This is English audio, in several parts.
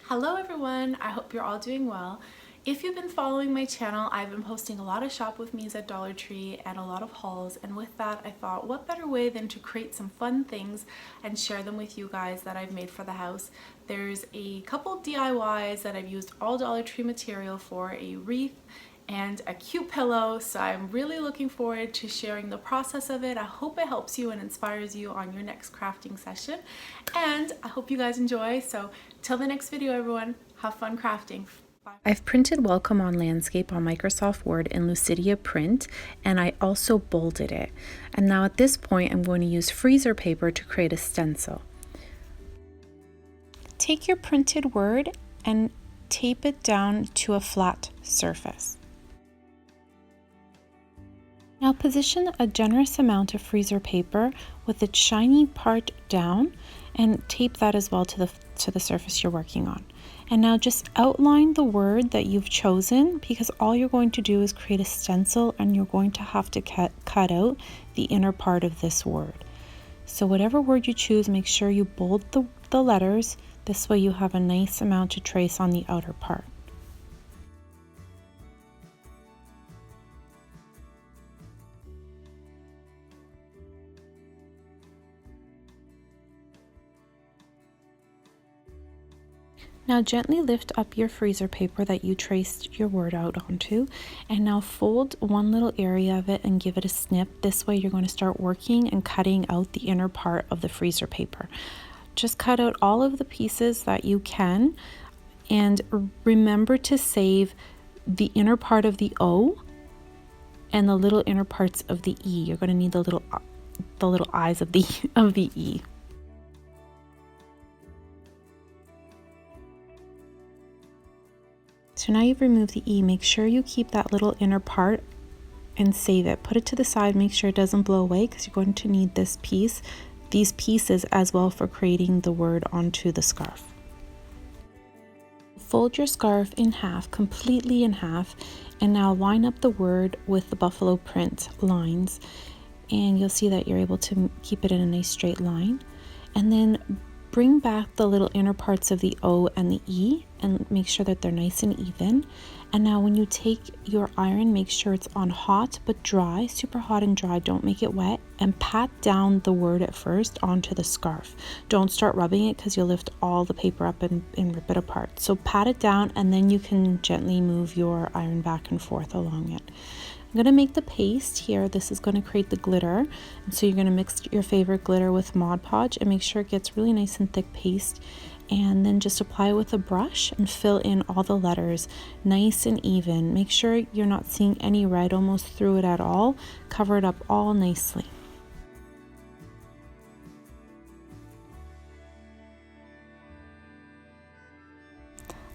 Hello everyone, I hope you're all doing well. If you've been following my channel, I've been posting a lot of shop with me's at Dollar Tree and a lot of hauls, and with that I thought what better way than to create some fun things and share them with you guys that I've made for the house. There's a couple DIYs that I've used all Dollar Tree material for, a wreath and a cute pillow, so I'm really looking forward to sharing the process of it. I hope it helps you and inspires you on your next crafting session, and I hope you guys enjoy. So till the next video everyone, have fun crafting. Bye. I've printed Welcome on Landscape on Microsoft Word in Lucidia Print, and I also bolded it. And now at this point I'm going to use freezer paper to create a stencil. Take your printed word and tape it down to a flat surface. Now position a generous amount of freezer paper with its shiny part down and tape that as well to the surface you're working on. And now just outline the word that you've chosen, because all you're going to do is create a stencil and you're going to have to cut out the inner part of this word. So whatever word you choose, make sure you bold the letters. This way you have a nice amount to trace on the outer part. Now gently lift up your freezer paper that you traced your word out onto, and now fold one little area of it and give it a snip. This way you're going to start working and cutting out the inner part of the freezer paper. Just cut out all of the pieces that you can, and remember to save the inner part of the O and the little inner parts of the E. You're going to need the little eyes of the E. So now you've removed the E, make sure you keep that little inner part and save it. Put it to the side, make sure it doesn't blow away, because you're going to need these pieces as well for creating the word onto the scarf. Fold your scarf in half, completely in half, and now line up the word with the buffalo print lines, and you'll see that you're able to keep it in a nice straight line. And then bring back the little inner parts of the O and the E and make sure that they're nice and even. And now when you take your iron, make sure it's on hot but dry, super hot and dry, don't make it wet, and pat down the word at first onto the scarf. Don't start rubbing it because you'll lift all the paper up and rip it apart. So pat it down, and then you can gently move your iron back and forth along it. I'm going to make the paste here. This is going to create the glitter, and so you're going to mix your favorite glitter with Mod Podge and make sure it gets really nice and thick paste, and then just apply it with a brush and fill in all the letters nice and even. Make sure you're not seeing any red almost through it at all. Cover it up all nicely.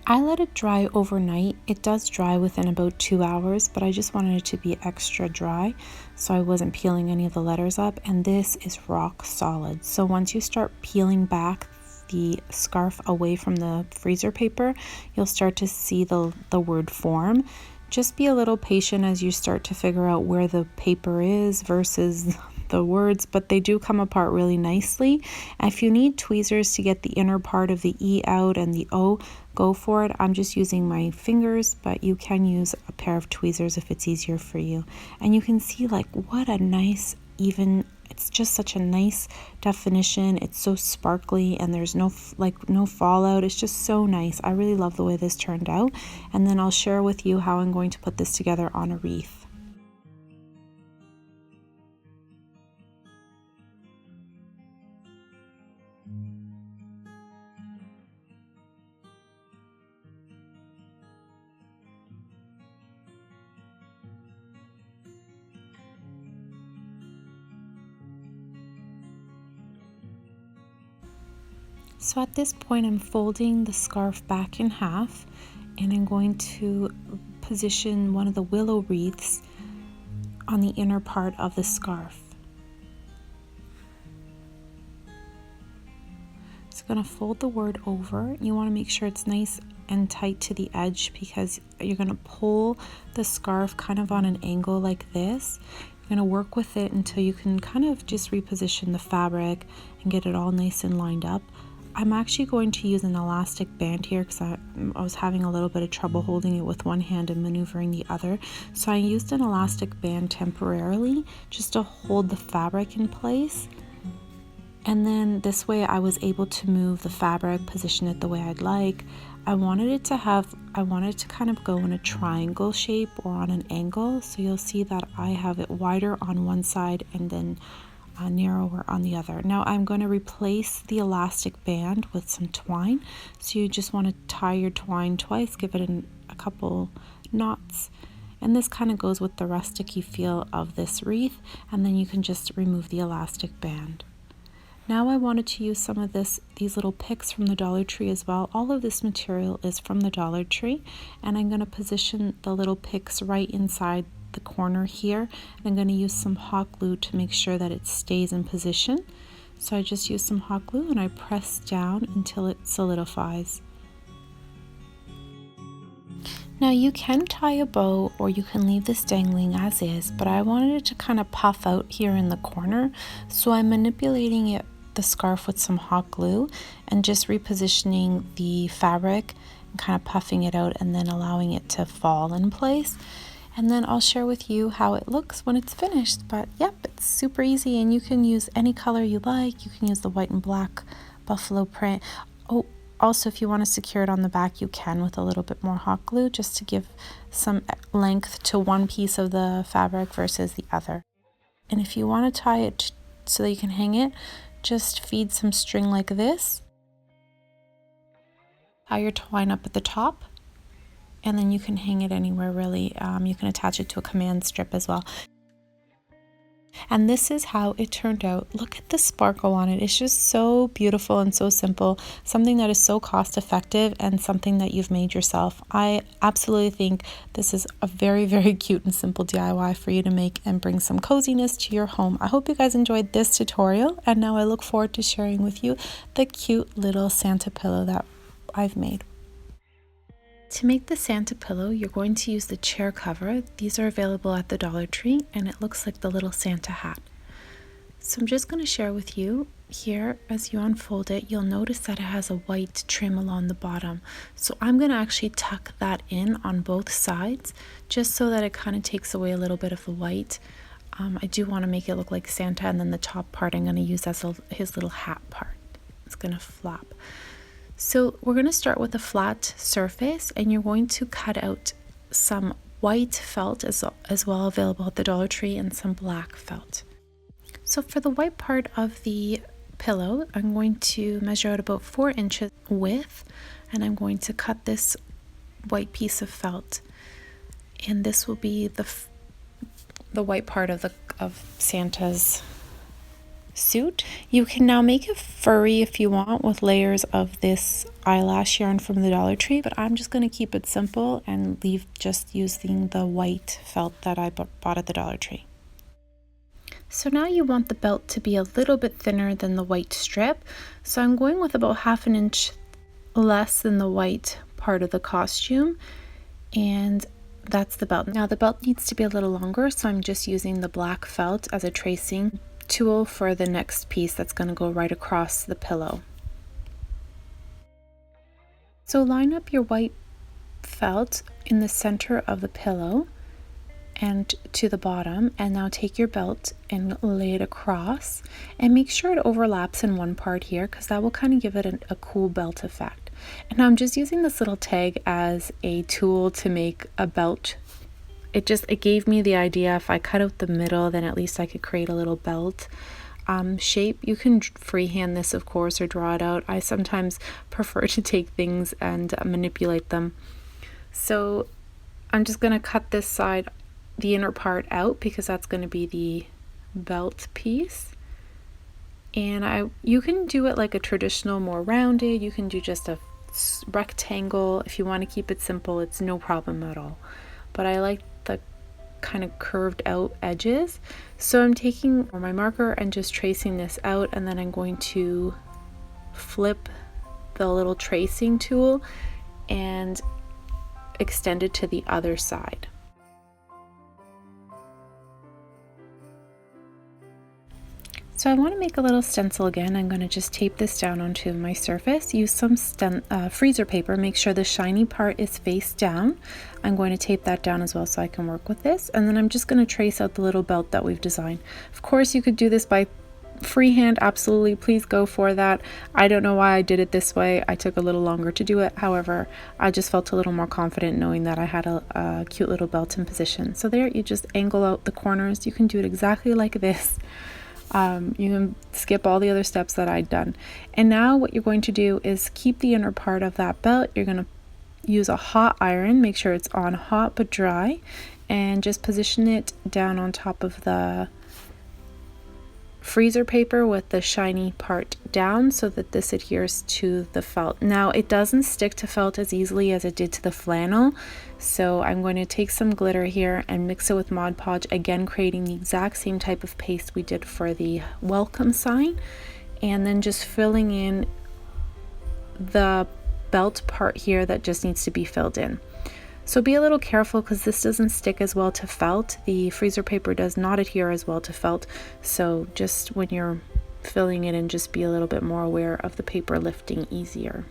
I let it dry overnight. It does dry within about 2 hours, but I just wanted it to be extra dry so I wasn't peeling any of the letters up, and this is rock solid. So once you start peeling back the scarf away from the freezer paper, you'll start to see the word form. Just be a little patient as you start to figure out where the paper is versus the words, but they do come apart really nicely. If you need tweezers to get the inner part of the E out and the O, go for it. I'm just using my fingers, but you can use a pair of tweezers if it's easier for you. And you can see like what a nice even, it's just such a nice definition. It's so sparkly and there's no fallout. It's just so nice. I really love the way this turned out, and then I'll share with you how I'm going to put this together on a wreath. So at this point I'm folding the scarf back in half, and I'm going to position one of the willow wreaths on the inner part of the scarf. So I'm going to fold the word over. You want to make sure it's nice and tight to the edge, because you're going to pull the scarf kind of on an angle like this. You're going to work with it until you can kind of just reposition the fabric and get it all nice and lined up. I'm actually going to use an elastic band here because I was having a little bit of trouble holding it with one hand and maneuvering the other. So I used an elastic band temporarily just to hold the fabric in place. And then this way I was able to move the fabric, position it the way I'd like. I wanted it to kind of go in a triangle shape or on an angle. So you'll see that I have it wider on one side and then narrower on the other. Now I'm going to replace the elastic band with some twine. So you just want to tie your twine twice, give it a couple knots. And this kind of goes with the rusticy feel of this wreath. And then you can just remove the elastic band. Now I wanted to use some of these little picks from the Dollar Tree as well. All of this material is from the Dollar Tree, and I'm going to position the little picks right inside the corner here. And I'm going to use some hot glue to make sure that it stays in position. So I just use some hot glue and I press down until it solidifies. Now you can tie a bow or you can leave this dangling as is, but I wanted it to kind of puff out here in the corner. So I'm manipulating the scarf with some hot glue and just repositioning the fabric and kind of puffing it out and then allowing it to fall in place. And then I'll share with you how it looks when it's finished. But yep, it's super easy and you can use any color you like. You can use the white and black buffalo print. Oh, also if you want to secure it on the back, you can with a little bit more hot glue just to give some length to one piece of the fabric versus the other. And if you want to tie it so that you can hang it, just feed some string like this. Tie your twine up at the top, and then you can hang it anywhere really. You can attach it to a command strip as well. And this is how it turned out. Look at the sparkle on it. It's just so beautiful and so simple. Something that is so cost effective and something that you've made yourself. I absolutely think this is a very, very cute and simple DIY for you to make and bring some coziness to your home. I hope you guys enjoyed this tutorial, and now I look forward to sharing with you the cute little Santa pillow that I've made. To make the Santa pillow, you're going to use the chair cover. These are available at the Dollar Tree, and it looks like the little Santa hat. So I'm just going to share with you here, as you unfold it, you'll notice that it has a white trim along the bottom. So I'm going to actually tuck that in on both sides, just so that it kind of takes away a little bit of the white. I do want to make it look like Santa, and then the top part I'm going to use as his little hat part. It's going to flap. So we're going to start with a flat surface, and you're going to cut out some white felt as well available at the Dollar Tree, and some black felt. So for the white part of the pillow, I'm going to measure out about 4 inches width, and I'm going to cut this white piece of felt, and this will be the white part of Santa's suit. You can now make it furry if you want with layers of this eyelash yarn from the Dollar Tree, but I'm just going to keep it simple and leave just using the white felt that I bought at the Dollar Tree. So now you want the belt to be a little bit thinner than the white strip, so I'm going with about 1/2 inch less than the white part of the costume, and that's the belt. Now the belt needs to be a little longer, so I'm just using the black felt as a tracing tool for the next piece that's going to go right across the pillow. So line up your white felt in the center of the pillow and to the bottom, and now take your belt and lay it across, and make sure it overlaps in one part here, because that will kind of give it a cool belt effect. And now I'm just using this little tag as a tool to make a belt. It gave me the idea, if I cut out the middle, then at least I could create a little belt shape. You can freehand this, of course, or draw it out. I sometimes prefer to take things and manipulate them. So I'm just going to cut this side, the inner part, out, because that's going to be the belt piece. And you can do it like a traditional, more rounded. You can do just a rectangle. If you want to keep it simple, it's no problem at all. But I like the kind of curved out edges. So I'm taking my marker and just tracing this out, and then I'm going to flip the little tracing tool and extend it to the other side. So I want to make a little stencil again. I'm going to just tape this down onto my surface. Use some freezer paper. Make sure the shiny part is face down. I'm going to tape that down as well so I can work with this. And then I'm just going to trace out the little belt that we've designed. Of course, you could do this by freehand. Absolutely, please go for that. I don't know why I did it this way. I took a little longer to do it. However, I just felt a little more confident knowing that I had a cute little belt in position. So there, you just angle out the corners. You can do it exactly like this. You can skip all the other steps that I'd done. And now what you're going to do is keep the inner part of that belt. You're going to use a hot iron, make sure it's on hot but dry, and just position it down on top of the freezer paper with the shiny part down so that this adheres to the felt. Now it doesn't stick to felt as easily as it did to the flannel, so I'm going to take some glitter here and mix it with Mod Podge, again creating the exact same type of paste we did for the welcome sign, and then just filling in the belt part here that just needs to be filled in. So be a little careful because this doesn't stick as well to felt. The freezer paper does not adhere as well to felt. So just when you're filling it in, just be a little bit more aware of the paper lifting easier.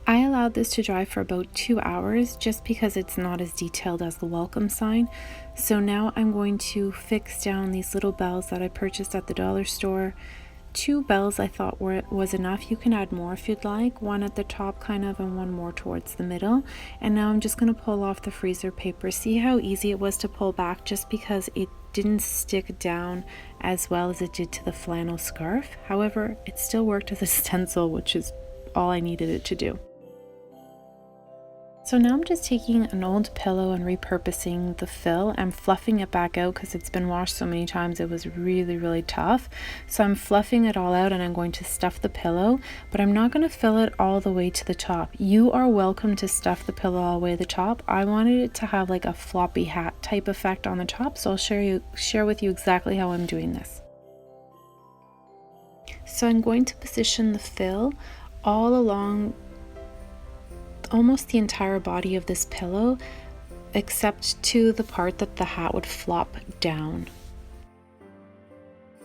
I allowed this to dry for about 2 hours just because it's not as detailed as the welcome sign. So now I'm going to fix down these little bells that I purchased at the dollar store. 2 bells I thought was enough. You can add more if you'd like, one at the top kind of and one more towards the middle. And now I'm just going to pull off the freezer paper. See how easy it was to pull back just because it didn't stick down as well as it did to the flannel scarf. However, it still worked as a stencil, which is all I needed it to do. So now I'm just taking an old pillow and repurposing the fill. I'm fluffing it back out because it's been washed so many times it was really tough. So I'm fluffing it all out and I'm going to stuff the pillow, but I'm not going to fill it all the way to the top. You are welcome to stuff the pillow all the way to the top. I wanted it to have like a floppy hat type effect on the top, so I'll share with you exactly how I'm doing this. So I'm going to position the fill all along almost the entire body of this pillow, except to the part that the hat would flop down.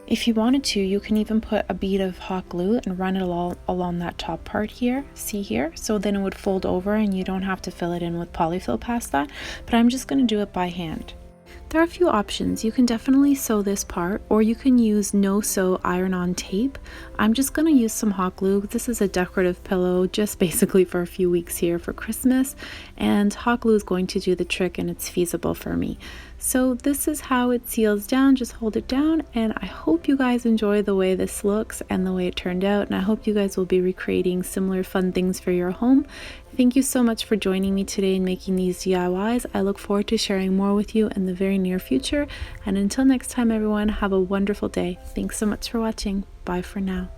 If you wanted to, you can even put a bead of hot glue and run it all along that top part here, see here? So then it would fold over and you don't have to fill it in with polyfill past that, but I'm just going to do it by hand. There are a few options. You can definitely sew this part, or you can use no-sew iron-on tape. I'm just going to use some hot glue. This is a decorative pillow just basically for a few weeks here for Christmas, and hot glue is going to do the trick and it's feasible for me. So this is how it seals down. Just hold it down, and I hope you guys enjoy the way this looks and the way it turned out, and I hope you guys will be recreating similar fun things for your home. Thank you so much for joining me today in making these DIYs. I look forward to sharing more with you in the very near future, and until next time everyone, have a wonderful day. Thanks so much for watching. Bye for now.